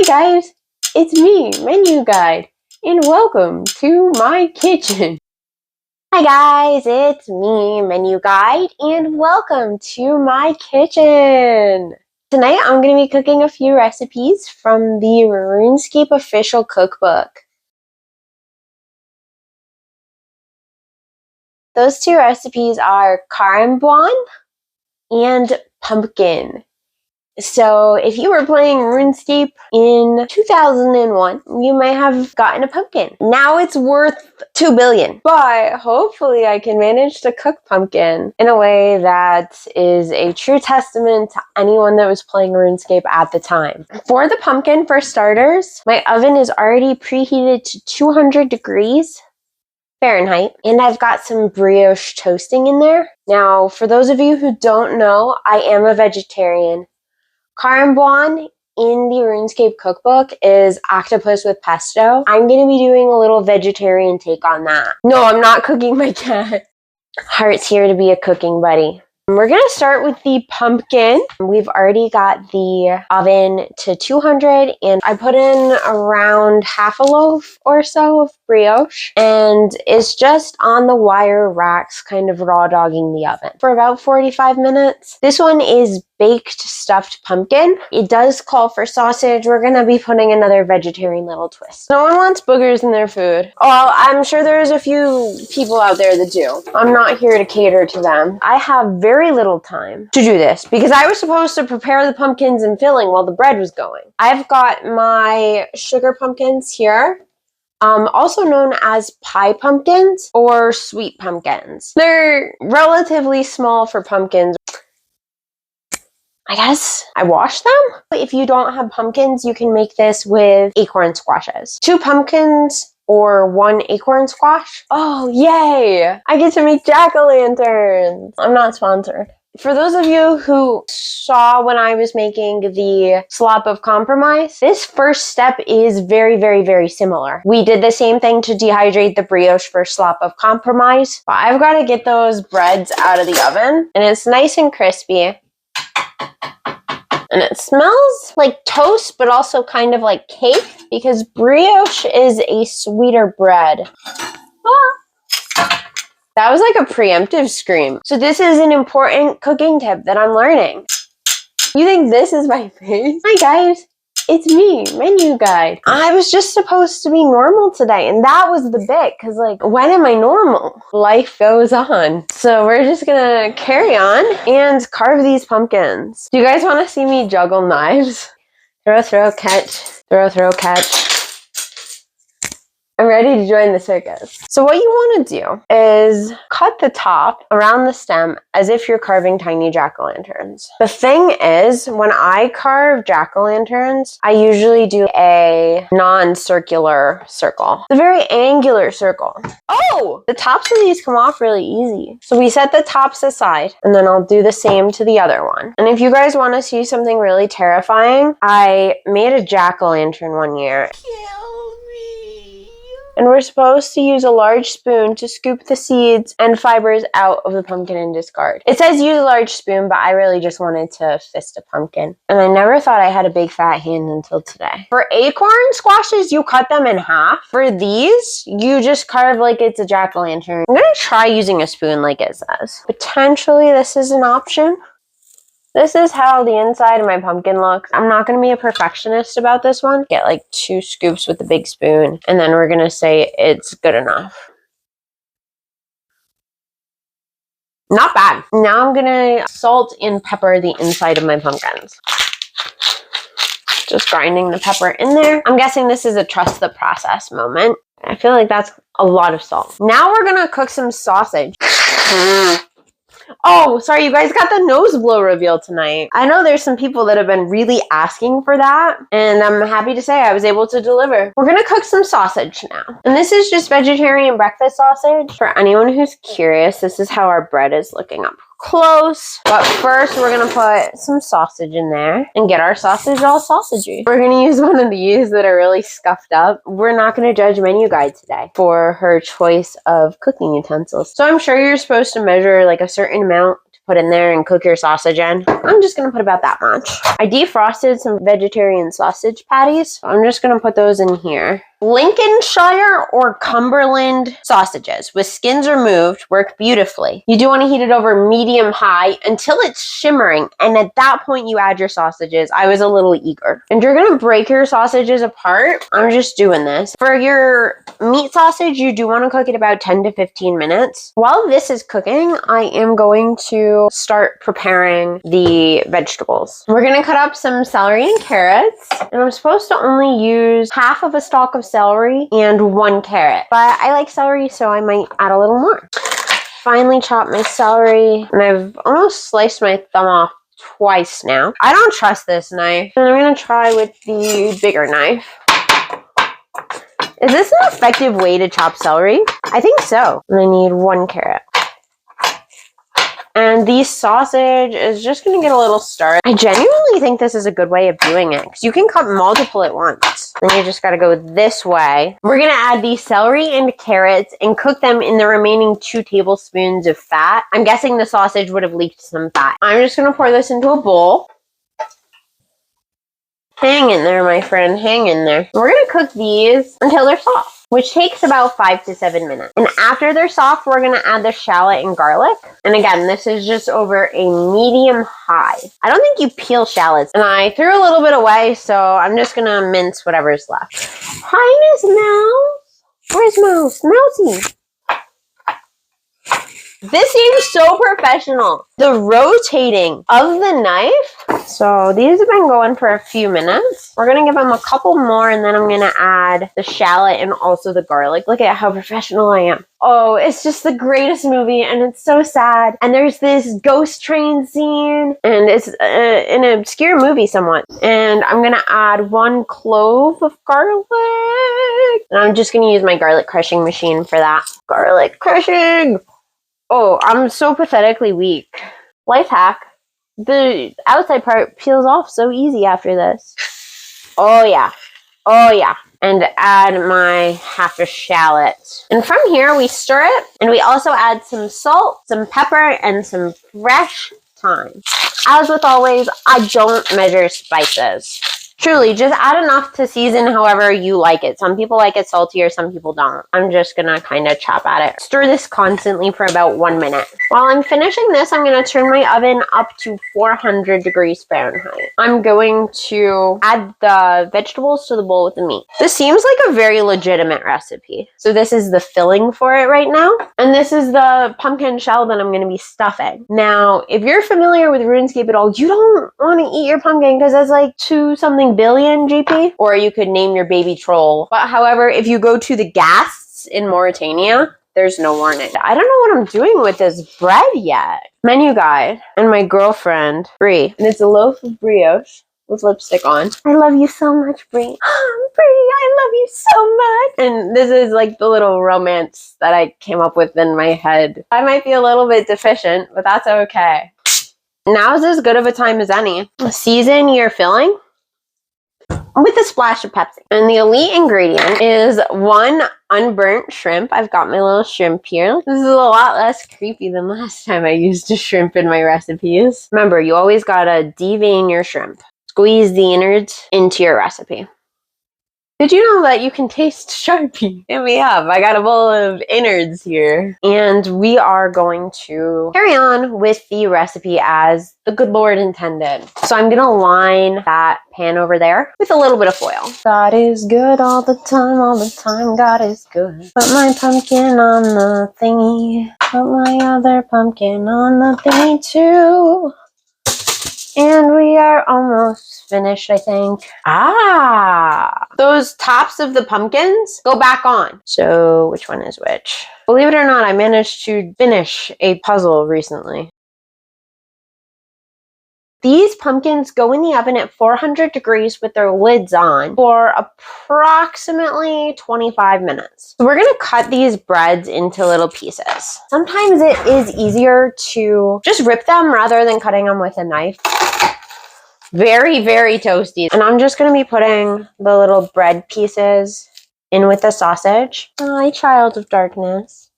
Hi guys, it's me, Menu Guide, and welcome to my kitchen. Hi guys, it's me, Menu Guide, and welcome to my kitchen. Tonight I'm going to be cooking a few recipes from the Runescape official cookbook. Those two recipes are Karambwan and Pumpkin. So if you were playing RuneScape in 2001, you may have gotten a pumpkin. Now it's worth 2 billion. But hopefully I can manage to cook pumpkin in a way that is a true testament to anyone that was playing RuneScape at the time. For the pumpkin, for starters, my oven is already preheated to 200 degrees Fahrenheit, and I've got some brioche toasting in there. Now, for those of you who don't know, I am a vegetarian. Karambwan in the Runescape Cookbook is octopus with pesto. I'm going to be doing a little vegetarian take on that. No, I'm not cooking my cat. Heart's here to be a cooking buddy. We're going to start with the pumpkin. We've already got the oven to 200 and I put in around half a loaf or so of brioche, and it's just on the wire racks kind of raw dogging the oven for about 45 minutes. This one is baked stuffed pumpkin. It does call for sausage. We're going to be putting another vegetarian little twist. No one wants boogers in their food. Oh, I'm sure there's a few people out there that do. I'm not here to cater to them. I have very little time to do this because I was supposed to prepare the pumpkins and filling while the bread was going. I've got my sugar pumpkins here. Also known as pie pumpkins or sweet pumpkins. They're relatively small for pumpkins. I guess I wash them. If you don't have pumpkins, you can make this with acorn squashes. 2 pumpkins or 1 acorn squash. Oh, yay! I get to make jack-o'-lanterns. I'm not sponsored. For those of you who saw when I was making the slop of compromise, this first step is very, very, very similar. We did the same thing to dehydrate the brioche for slop of compromise, but I've got to get those breads out of the oven, and it's nice and crispy. And it smells like toast, but also kind of like cake, because brioche is a sweeter bread. That was like a preemptive scream. So this is an important cooking tip that I'm learning. You think this is my face? Hi guys, it's me, Menu Guide. I was just supposed to be normal today, and that was the bit, because like, when am I normal? Life goes on. So we're just gonna carry on and carve these pumpkins. Do you guys want to see me juggle knives? Throw, catch. Throw, catch. I'm ready to join the circus. So what you want to do is cut the top around the stem as if you're carving tiny jack-o'-lanterns. The thing is, when I carve jack-o'-lanterns, I usually do a non-circular circle. The very angular circle. Oh! The tops of these come off really easy. So we set the tops aside, and then I'll do the same to the other one. And if you guys want to see something really terrifying, I made a jack-o'-lantern one year. And we're supposed to use a large spoon to scoop the seeds and fibers out of the pumpkin and discard. It says use a large spoon, but I really just wanted to fist a pumpkin. And I never thought I had a big fat hand until today. For acorn squashes, you cut them in half. For these, you just carve like it's a jack-o'-lantern. I'm gonna try using a spoon like it says. Potentially this is an option. This is how the inside of my pumpkin looks. I'm not going to be a perfectionist about this one. Get like 2 scoops with the big spoon, and then we're going to say it's good enough. Not bad. Now I'm going to salt and pepper the inside of my pumpkins. Just grinding the pepper in there. I'm guessing this is a trust the process moment. I feel like that's a lot of salt. Now we're going to cook some sausage. Oh, sorry, you guys got the nose blow reveal tonight. I know there's some people that have been really asking for that, and I'm happy to say I was able to deliver. We're gonna cook some sausage now. And this is just vegetarian breakfast sausage. For anyone who's curious, this is how our bread is looking up close. But first, we're gonna put some sausage in there and get our sausage all sausagey. We're gonna use one of these that are really scuffed up. We're not gonna judge Menu Guide today for her choice of cooking utensils. So I'm sure you're supposed to measure like a certain amount to put in there and cook your sausage in. I'm just gonna put about that much. I defrosted some vegetarian sausage patties. So I'm just gonna put those in here. Lincolnshire or Cumberland sausages with skins removed work beautifully. You do want to heat it over medium-high until it's shimmering, and at that point you add your sausages. I was a little eager. And you're gonna break your sausages apart. I'm just doing this. For your meat sausage, you do want to cook it about 10 to 15 minutes. While this is cooking, I am going to start preparing the vegetables. We're gonna cut up some celery and carrots, and I'm supposed to only use half of a stalk of celery and 1 carrot, but I like celery, so I might add a little more. Finely chopped my celery, and I've almost sliced my thumb off twice now. I don't trust this knife, and I'm gonna try with the bigger knife. Is this an effective way to chop celery? I think so. And I need 1 carrot. And the sausage is just going to get a little stirred. I genuinely think this is a good way of doing it, because you can cut multiple at once. And you just got to go this way. We're going to add the celery and carrots and cook them in the remaining 2 tablespoons of fat. I'm guessing the sausage would have leaked some fat. I'm just going to pour this into a bowl. Hang in there, my friend. Hang in there. We're going to cook these until they're soft, which takes about 5 to 7 minutes. And after they're soft, we're going to add the shallot and garlic. And again, this is just over a medium-high. I don't think you peel shallots. And I threw a little bit away, so I'm just going to mince whatever's left. Hi, Miss Mouse. Where's Mouse? Mousy. This seems so professional. The rotating of the knife. So these have been going for a few minutes. We're going to give them a couple more, and then I'm going to add the shallot and also the garlic. Look at how professional I am. Oh, it's just the greatest movie, and it's so sad. And there's this ghost train scene, and it's an obscure movie somewhat. And I'm going to add 1 clove of garlic. And I'm just going to use my garlic crushing machine for that. Garlic crushing! Oh, I'm so pathetically weak. Life hack. The outside part peels off so easy after this. Oh yeah. Oh yeah. And add my half a shallot. And from here we stir it, and we also add some salt, some pepper, and some fresh thyme. As with always, I don't measure spices. Truly, just add enough to season however you like it. Some people like it saltier, some people don't. I'm just gonna kind of chop at it. Stir this constantly for about 1 minute. While I'm finishing this, I'm gonna turn my oven up to 400 degrees Fahrenheit. I'm going to add the vegetables to the bowl with the meat. This seems like a very legitimate recipe. So this is the filling for it right now. And this is the pumpkin shell that I'm gonna be stuffing. Now, if you're familiar with RuneScape at all, you don't wanna eat your pumpkin because that's like 2 something billion GP, or you could name your baby troll. But however, if you go to the Ghasts in Mauritania, there's no warning. I don't know what I'm doing with this bread yet. Menu guide. And my girlfriend, Brie. And it's a loaf of brioche with lipstick on. I love you so much, Brie. Brie, I love you so much. And this is like the little romance that I came up with in my head. I might be a little bit deficient, but that's okay. Now's as good of a time as any. Season your filling with a splash of Pepsi. And the elite ingredient is 1 unburnt shrimp. I've got my little shrimp here. This is a lot less creepy than last time I used a shrimp in my recipes. Remember, you always gotta devein your shrimp. Squeeze the innards into your recipe. Did you know that you can taste Sharpie? Hit me up. I got a bowl of innards here. And we are going to carry on with the recipe as the good Lord intended. So I'm gonna line that pan over there with a little bit of foil. God is good all the time, God is good. Put my pumpkin on the thingy. Put my other pumpkin on the thingy too. And we are almost finished, I think. Those tops of the pumpkins go back on. So which one is which? Believe it or not, I managed to finish a puzzle recently. These pumpkins go in the oven at 400 degrees with their lids on for approximately 25 minutes. So we're gonna cut these breads into little pieces. Sometimes it is easier to just rip them rather than cutting them with a knife. Very, very toasty. And I'm just gonna be putting the little bread pieces in with the sausage. Hi, child of darkness.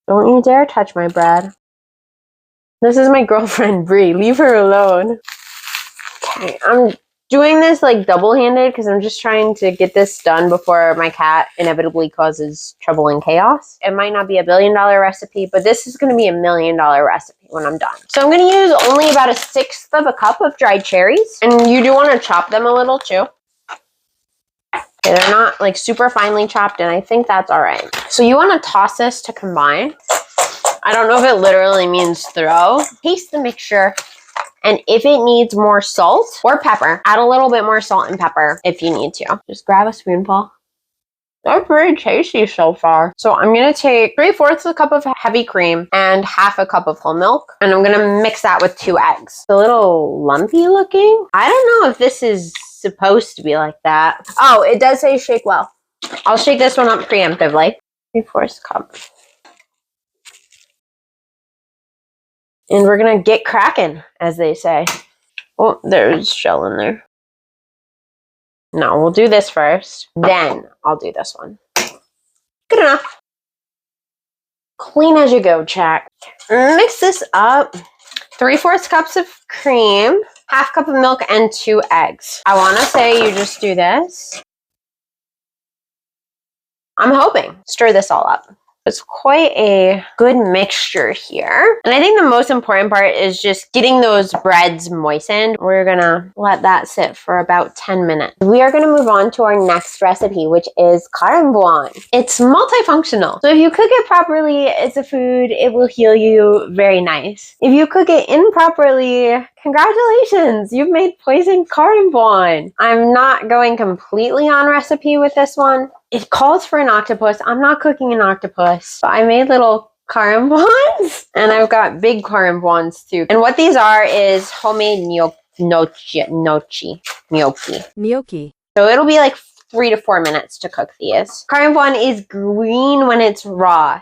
Don't you dare touch my bread. This is my girlfriend, Brie. Leave her alone. Okay, I'm doing this like double-handed because I'm just trying to get this done before my cat inevitably causes trouble and chaos. It might not be a $1 billion recipe, but this is going to be a $1 million recipe when I'm done. So I'm going to use only about 1/6 of a cup of dried cherries, and you do want to chop them a little too. Okay, they're not like super finely chopped, and I think that's all right. So you want to toss this to combine. I don't know if it literally means throw. Taste the mixture. And if it needs more salt or pepper, add a little bit more salt and pepper if you need to. Just grab a spoonful. They're pretty tasty so far. So I'm going to take 3/4 a cup of heavy cream and 1/2 cup of whole milk. And I'm going to mix that with 2 eggs. It's a little lumpy looking. I don't know if this is supposed to be like that. Oh, it does say shake well. I'll shake this one up preemptively. 3/4 cup. And we're going to get cracking, as they say. Oh, there's shell in there. No, we'll do this first. Then I'll do this one. Good enough. Clean as you go, chat. Mix this up. 3/4 cups of cream, 1/2 cup of milk, and 2 eggs. I want to say you just do this. I'm hoping. Stir this all up. It's quite a good mixture here. And I think the most important part is just getting those breads moistened. We're gonna let that sit for about 10 minutes. We are gonna move on to our next recipe, which is Karambwan. It's multifunctional. So if you cook it properly, it's a food, it will heal you very nice. If you cook it improperly, congratulations, you've made poison Karambwan. I'm not going completely on recipe with this one. It calls for an octopus. I'm not cooking an octopus. But I made little Karambwans, and I've got big Karambwans too. And what these are is homemade gnocchi. So it'll be like 3 to 4 minutes to cook these. Karambwan is green when it's raw.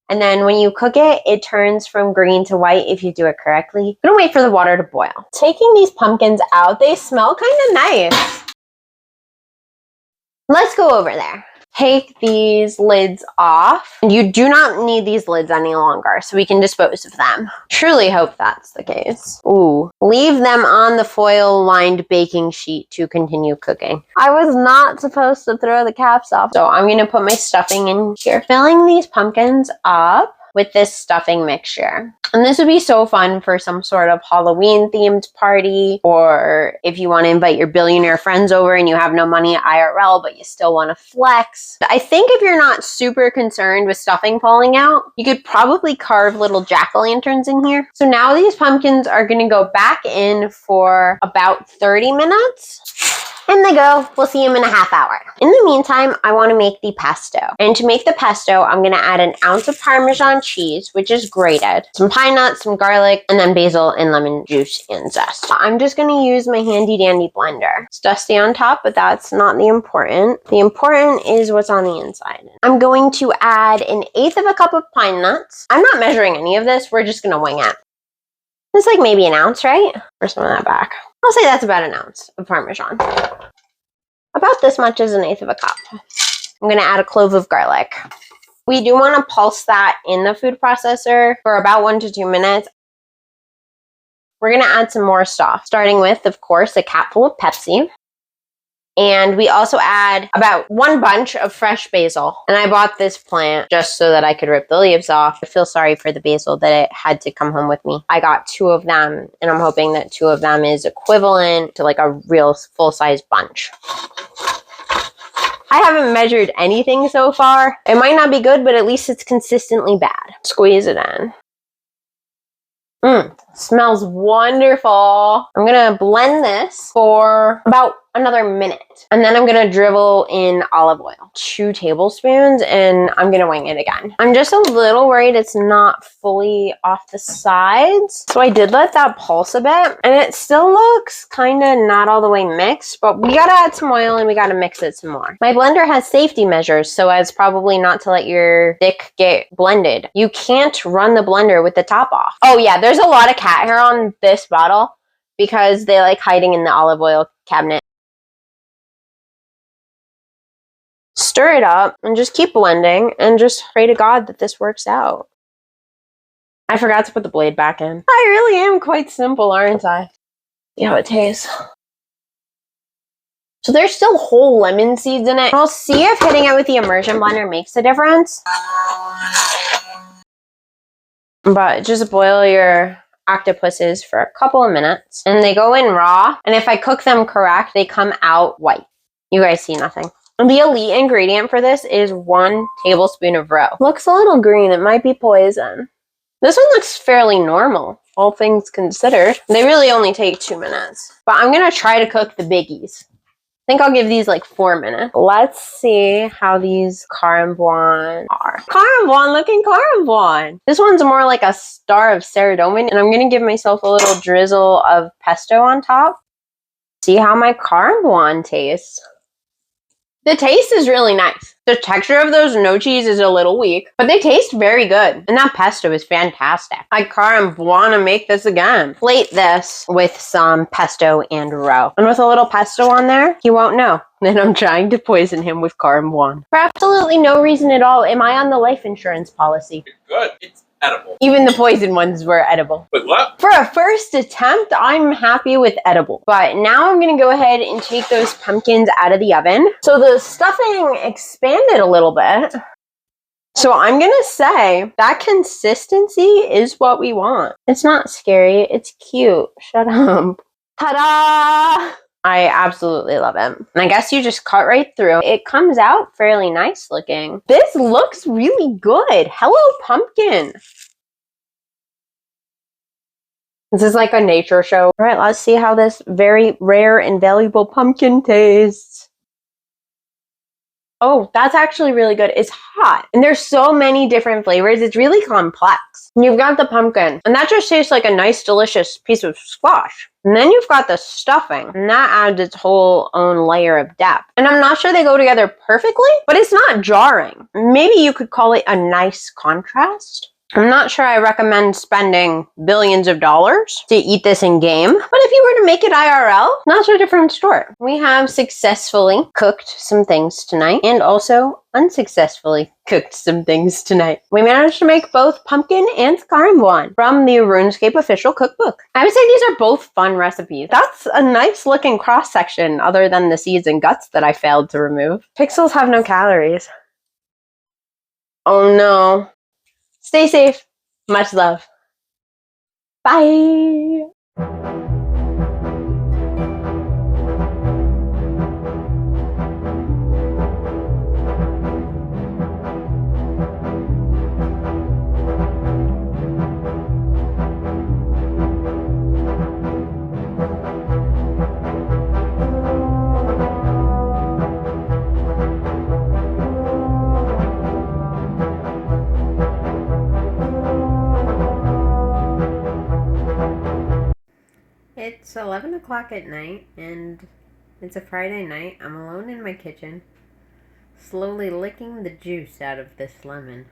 And then when you cook it, it turns from green to white if you do it correctly. I'm gonna wait for the water to boil. Taking these pumpkins out, they smell kind of nice. Let's go over there. Take these lids off. And you do not need these lids any longer, so we can dispose of them. Truly hope that's the case. Ooh. Leave them on the foil-lined baking sheet to continue cooking. I was not supposed to throw the caps off, so I'm gonna put my stuffing in here. Filling these pumpkins up with this stuffing mixture. And this would be so fun for some sort of Halloween themed party, or if you want to invite your billionaire friends over and you have no money at IRL, but you still want to flex. I think if you're not super concerned with stuffing falling out, you could probably carve little jack-o'-lanterns in here. So now these pumpkins are going to go back in for about 30 minutes. And they go. We'll see them in a half hour. In the meantime, I want to make the pesto. And to make the pesto, I'm going to add 1 ounce of Parmesan cheese, which is grated, some pine nuts, some garlic, and then basil and lemon juice and zest. I'm just going to use my handy dandy blender. It's dusty on top, but that's not the important. The important is what's on the inside. I'm going to add 1/8 of a cup of pine nuts. I'm not measuring any of this. We're just going to wing it. It's like maybe 1 ounce, right? Or some of that back. I'll say that's about 1 ounce of Parmesan. About this much is 1/8 of a cup. I'm going to add a clove of garlic. We do want to pulse that in the food processor for about 1 to 2 minutes. We're going to add some more stuff, starting with, of course, a capful of Pepsi. And we also add about 1 bunch of fresh basil. And I bought this plant just so that I could rip the leaves off. I feel sorry for the basil that it had to come home with me. I got 2 of them, and I'm hoping that 2 of them is equivalent to like a real full-size bunch. I haven't measured anything so far. It might not be good, but at least it's consistently bad. Squeeze it in. Smells wonderful. I'm gonna blend this for about another minute. And then I'm gonna dribble in olive oil. 2 tablespoons, and I'm gonna wing it again. I'm just a little worried it's not fully off the sides. So I did let that pulse a bit, and it still looks kind of not all the way mixed, but we gotta add some oil and we gotta mix it some more. My blender has safety measures, so as probably not to let your stick get blended. You can't run the blender with the top off. Oh yeah, there's a lot of cat hair on this bottle because they like hiding in the olive oil cabinet. Stir it up and just keep blending and just pray to God that this works out. I forgot to put the blade back in. I really am quite simple, aren't I? See how it tastes. So there's still whole lemon seeds in it. We'll see if hitting it with the immersion blender makes a difference. But just boil your octopuses for a couple of minutes. And they go in raw. And if I cook them correct, they come out white. You guys see nothing. The elite ingredient for this is 1 tablespoon of roe. Looks a little green. It might be poison. This one looks fairly normal, all things considered. They really only take 2 minutes. But I'm going to try to cook the biggies. I think I'll give these like 4 minutes. Let's see how these Karambwan are. Karambwan looking Karambwan. This one's more like a star of ceridopin, and I'm going to give myself a little drizzle of pesto on top. See how my Karambwan tastes. The taste is really nice. The texture of those no cheese is a little weak, but they taste very good. And that pesto is fantastic. I want to make this again. Plate this with some pesto and roe. And with a little pesto on there, he won't know that I'm trying to poison him with Karambwan. For absolutely no reason at all am I on the life insurance policy. Good. It's edible. Even the poison ones were edible. Wait, what? For a first attempt, I'm happy with edible. But now I'm going to go ahead and take those pumpkins out of the oven. So the stuffing expanded a little bit. So I'm going to say that consistency is what we want. It's not scary. It's cute. Shut up. Ta-da! I absolutely love it. And I guess you just cut right through. It comes out fairly nice looking. This looks really good. Hello, pumpkin. This is like a nature show. All right, let's see how this very rare and valuable pumpkin tastes. Oh, that's actually really good. It's hot. And there's so many different flavors. It's really complex. You've got the pumpkin, and that just tastes like a nice, delicious piece of squash. And then you've got the stuffing, and that adds its whole own layer of depth. And I'm not sure they go together perfectly, but it's not jarring. Maybe you could call it a nice contrast. I'm not sure I recommend spending billions of dollars to eat this in game, but if you were to make it IRL, not so different story. We have successfully cooked some things tonight and also unsuccessfully cooked some things tonight. We managed to make both pumpkin and Karambwan from the Runescape official cookbook. I would say these are both fun recipes. That's a nice looking cross section other than the seeds and guts that I failed to remove. Pixels have no calories. Oh no. Stay safe. Much love. Bye. It's 11 o'clock at night, and it's a Friday night. I'm alone in my kitchen, slowly licking the juice out of this lemon.